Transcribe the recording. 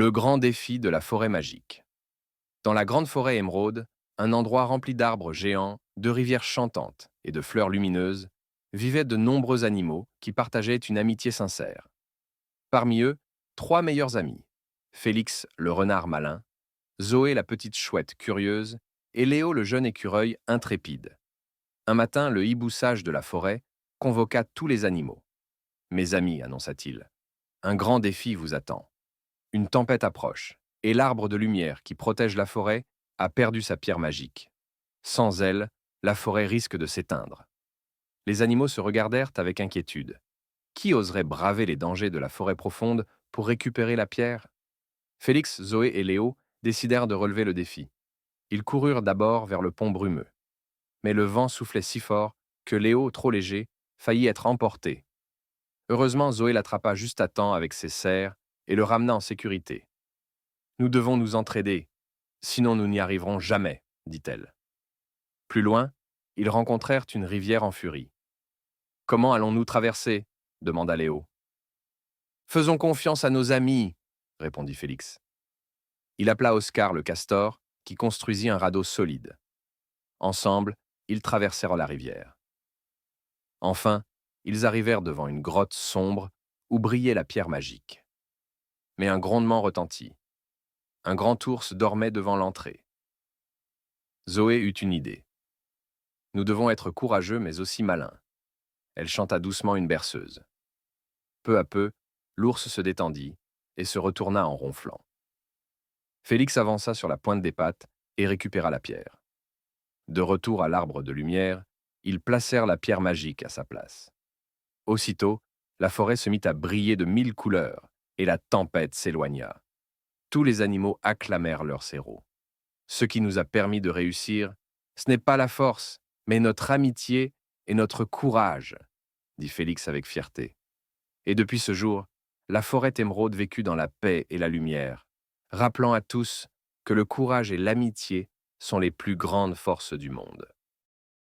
Le grand défi de la forêt magique. Dans la grande forêt émeraude, un endroit rempli d'arbres géants, de rivières chantantes et de fleurs lumineuses, vivaient de nombreux animaux qui partageaient une amitié sincère. Parmi eux, trois meilleurs amis. Félix, le renard malin, Zoé, la petite chouette curieuse, et Léo, le jeune écureuil intrépide. Un matin, le hibou sage de la forêt convoqua tous les animaux. Mes amis, annonça-t-il, un grand défi vous attend. Une tempête approche, et l'arbre de lumière qui protège la forêt a perdu sa pierre magique. Sans elle, la forêt risque de s'éteindre. Les animaux se regardèrent avec inquiétude. Qui oserait braver les dangers de la forêt profonde pour récupérer la pierre? Félix, Zoé et Léo décidèrent de relever le défi. Ils coururent d'abord vers le pont brumeux. Mais le vent soufflait si fort que Léo, trop léger, faillit être emporté. Heureusement, Zoé l'attrapa juste à temps avec ses serres et le ramena en sécurité. Nous devons nous entraider, sinon nous n'y arriverons jamais, dit-elle. Plus loin, ils rencontrèrent une rivière en furie. Comment allons-nous traverser? Demanda Léo. Faisons confiance à nos amis, répondit Félix. Il appela Oscar le castor, qui construisit un radeau solide. Ensemble, ils traversèrent la rivière. Enfin, ils arrivèrent devant une grotte sombre où brillait la pierre magique. Mais un grondement retentit. Un grand ours dormait devant l'entrée. Zoé eut une idée. Nous devons être courageux mais aussi malins. Elle chanta doucement une berceuse. Peu à peu, l'ours se détendit et se retourna en ronflant. Félix avança sur la pointe des pattes et récupéra la pierre. De retour à l'arbre de lumière, ils placèrent la pierre magique à sa place. Aussitôt, la forêt se mit à briller de 1000 couleurs et la tempête s'éloigna. Tous les animaux acclamèrent leurs héros. Ce qui nous a permis de réussir, ce n'est pas la force, mais notre amitié et notre courage, dit Félix avec fierté. Et depuis ce jour, la forêt émeraude vécut dans la paix et la lumière, rappelant à tous que le courage et l'amitié sont les plus grandes forces du monde.